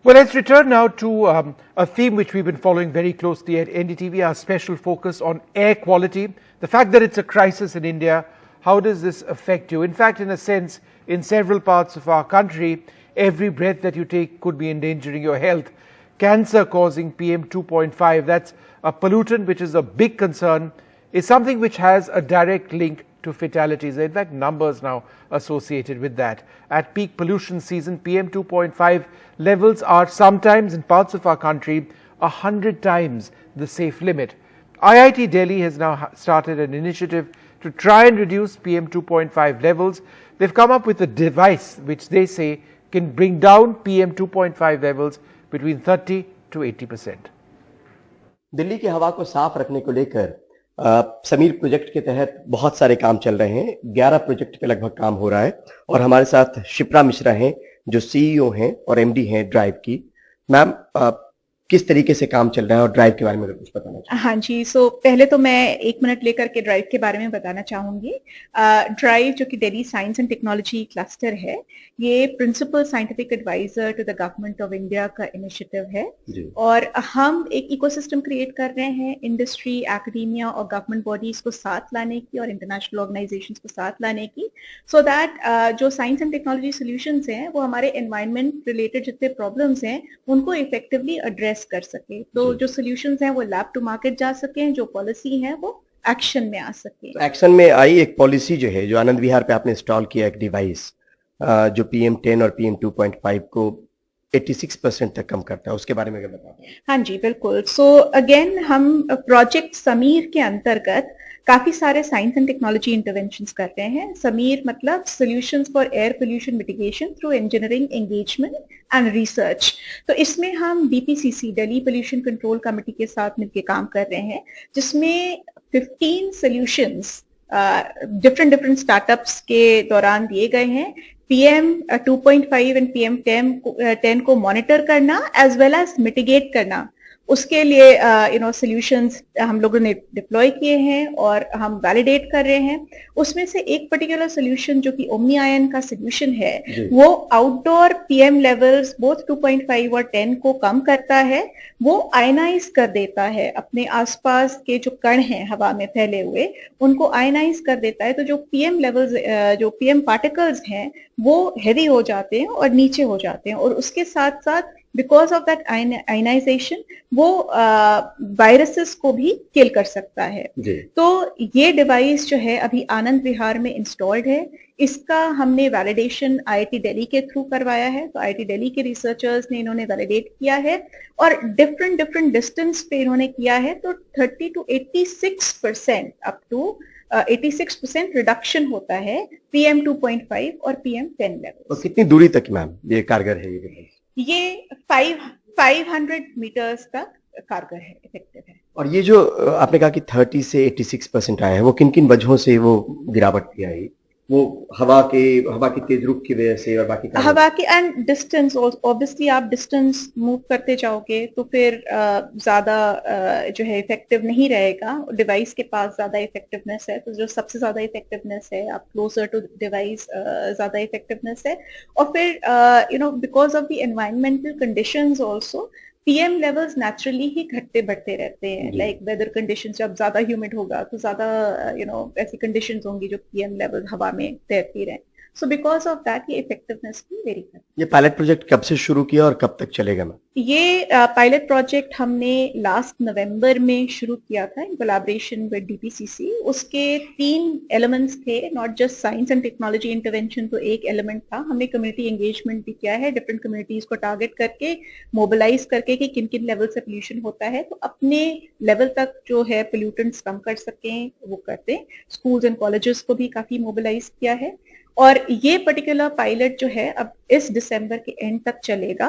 Well, let's return now to a theme which we've been following very closely at NDTV, our special focus on air quality. The fact that it's a crisis in India, how does this affect you? In fact, in a sense, in several parts of our country, every breath that you take could be endangering your health. Cancer causing PM 2.5, that's a pollutant which is a big concern, is something which has a direct link to fatalities. In fact, numbers now associated with that. At peak pollution season, PM 2.5 levels are sometimes in parts of our country 100 times the safe limit. IIT Delhi has now started an initiative to try and reduce PM 2.5 levels. They've come up with a device which they say can bring down PM 2.5 levels between 30 to 80%. Delhi की हवा को साफ रखने को लेकर Sameer project के तहत बहुत सारे काम चल रहे हैं। 11 प्रोजेक्ट पे लगभग काम हो रहा है और हमारे साथ शिप्रा मिश्रा हैं जो सीईओ हैं और एमडी हैं ड्राइव की। मैम, किस तरीके से काम चल रहा है और ड्राइव के बारे में कुछ बताना चाहिए? हाँ जी, सो पहले तो मैं 1 मिनट लेकर के ड्राइव के बारे में बताना चाहूंगी। ड्राइव जो कि Delhi science and technology cluster है, ये principal scientific adviser to the government of India का इनिशिएटिव है और हम एक इकोसिस्टम क्रिएट कर रहे हैं इंडस्ट्री, एकेडेमिया और गवर्नमेंट बॉडीज को साथ लाने की और इंटरनेशनल ऑर्गेनाइजेशंस को साथ लाने की, सो दैट जो साइंस एंड टेक्नोलॉजी सॉल्यूशंस हैं वो हमारे एनवायरनमेंट रिलेटेड जितने प्रॉब्लम्स हैं उनको इफेक्टिवली एड्रेस कर सके। तो जो सॉल्यूशंस हैं वो लैब टू मार्केट जा सके, जो पॉलिसी है वो एक्शन में आ सके। तो एक्शन में आई एक पॉलिसी जो है, जो आनंद विहार पे आपने इंस्टॉल किया एक डिवाइस जो PM 10 और PM 2.5 को 86% तक कम करता है, उसके बारे में क्या बताओ? हाँ जी, बिल्कुल। सो अगेन हम प्रोजेक्ट समीर के अंतर्गत काफी सारे साइंस एंड टेक्नोलॉजी इंटरवेंशंस कर रहे हैं। समीर मतलब solutions for air pollution mitigation through engineering engagement and research. तो इसमें हम DPCC, Delhi pollution control committee के साथ मिलकर काम कर रहे हैं, जिसमें 15 सॉल्यूशंस डिफरेंट स्टार्टअप्स के दौरान दिए गए हैं। PM 2.5 एंड PM 10 को मॉनिटर करना एज वेल एज मिटिगेट करना, उसके लिए सॉल्यूशंस हम लोगों ने डिप्लॉय किए हैं और हम वैलिडेट कर रहे हैं। उसमें से एक पर्टिकुलर सॉल्यूशन जो कि ओमनी आयन का सॉल्यूशन है, वो आउटडोर PM लेवल्स बोथ 2.5 और 10 को कम करता है, वो आयनाइज कर देता है, अपने आसपास के जो कण हैं हवा में फैले हुए उनको आयनाइज कर देता है। तो जो PM लेवल्स, जो PM पार्टिकल्स हैं वो हेवी हो जाते हैं और नीचे हो जाते हैं और उसके साथ साथ बिकॉज ऑफ दैट आयनाइजेशन वो वायरसेस को भी किल कर सकता है। तो ये डिवाइस जो है अभी आनंद विहार में इंस्टॉल्ड है। इसका हमने वैलिडेशन IIT दिल्ली के थ्रू करवाया है। तो IIT दिल्ली के रिसर्चर्स ने इन्होंने वैलिडेट किया है और डिफरेंट डिस्टेंस पे इन्होंने किया है। तो 30 to 86% अप टू 86% रिडक्शन होता है PM 2.5 और PM 10 लेवल। और कितनी दूरी तक मैम ये कारगर है? ये 500 मीटर्स तक कारगर है, इफेक्टिव है। और ये जो आपने कहा कि 30 से 86% आया है, वो किन किन वजहों से वो गिरावट की आई? वो हवा की तेज रुख की वजह से और बाकी हवा की एंड डिस्टेंस, ऑब्वियसली आप डिस्टेंस मूव करते जाओगे तो फिर ज्यादा जो है इफेक्टिव नहीं रहेगा। डिवाइस के पास ज्यादा इफेक्टिवनेस है, तो जो सबसे ज्यादा इफेक्टिवनेस है, आप क्लोजर टू डिवाइस ज्यादा इफेक्टिवनेस है। और फिर because of the environmental conditions also PM levels naturally ही घटते बढ़ते रहते हैं। लाइक वेदर कंडीशंस, जब ज्यादा ह्यूमिड होगा तो ज्यादा ऐसी कंडीशंस होंगी जो PM लेवल हवा में तैरती रहे। सो बिकॉज ऑफ दैट ये इफेक्टिवनेस भी वेरी करती है। ये पायलट प्रोजेक्ट कब से शुरू किया और कब तक चलेगा मैम? ये पायलट प्रोजेक्ट हमने लास्ट नवंबर में शुरू किया था इन कोलैबोरेशन विद DPCC। उसके 3 एलिमेंट्स थे, not just science and technology intervention, तो एक एलिमेंट था हमने कम्युनिटी एंगेजमेंट भी किया है, डिफरेंट कम्युनिटीज को टारगेट करके मोबिलाइज करके कि किन किन लेवल से पोल्यूशन होता है, तो अपने लेवल तक जो है पोल्यूटेंट्स कम कर सकें वो करते हैं। स्कूल्स एंड कॉलेजेस को भी काफी मोबिलाइज किया है और ये पर्टिकुलर पायलट जो है अब इस दिसंबर के एंड तक चलेगा।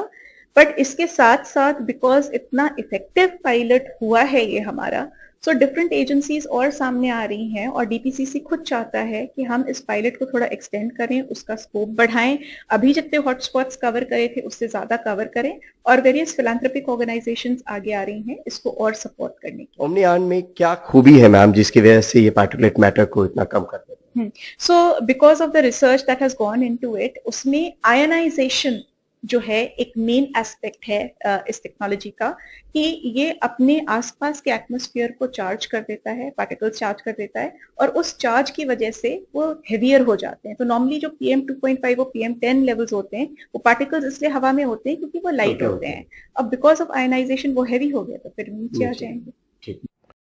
बट इसके साथ साथ बिकॉज इतना इफेक्टिव पायलट हुआ है ये हमारा, सो डिफरेंट एजेंसीज और सामने आ रही हैं और DPCC खुद चाहता है कि हम इस पायलट को थोड़ा एक्सटेंड करें, उसका स्कोप बढ़ाएं, अभी जितने हॉटस्पॉट्स कवर करे थे उससे ज्यादा कवर करें और वेरियस फिलैंथ्रोपिक ऑर्गेनाइजेशंस आगे आ रही हैं इसको और सपोर्ट करने की। ओमनी आयन में क्या खूबी है मैम जिसकी वजह से ये पार्टिकुलेट मैटर को इतना कम कर देता है? So because of the research that has gone into it, उसमें आयनाइजेशन जो है एक मेन एस्पेक्ट है इस टेक्नोलॉजी का, कि ये अपने आसपास के एटमॉस्फेयर को चार्ज कर देता है, पार्टिकल्स चार्ज कर देता है, और उस चार्ज की वजह से वो हेवियर हो जाते हैं। तो नॉर्मली जो PM2.5 और PM10 लेवल्स होते हैं, वो पार्टिकल्स इसलिए हवा में होते हैं क्योंकि वो लाइट छोटे होते होते हैं। अब बिकॉज ऑफ आयनाइजेशन वो हैवी हो गया तो फिर नीचे आ नीचे। जाएंगे।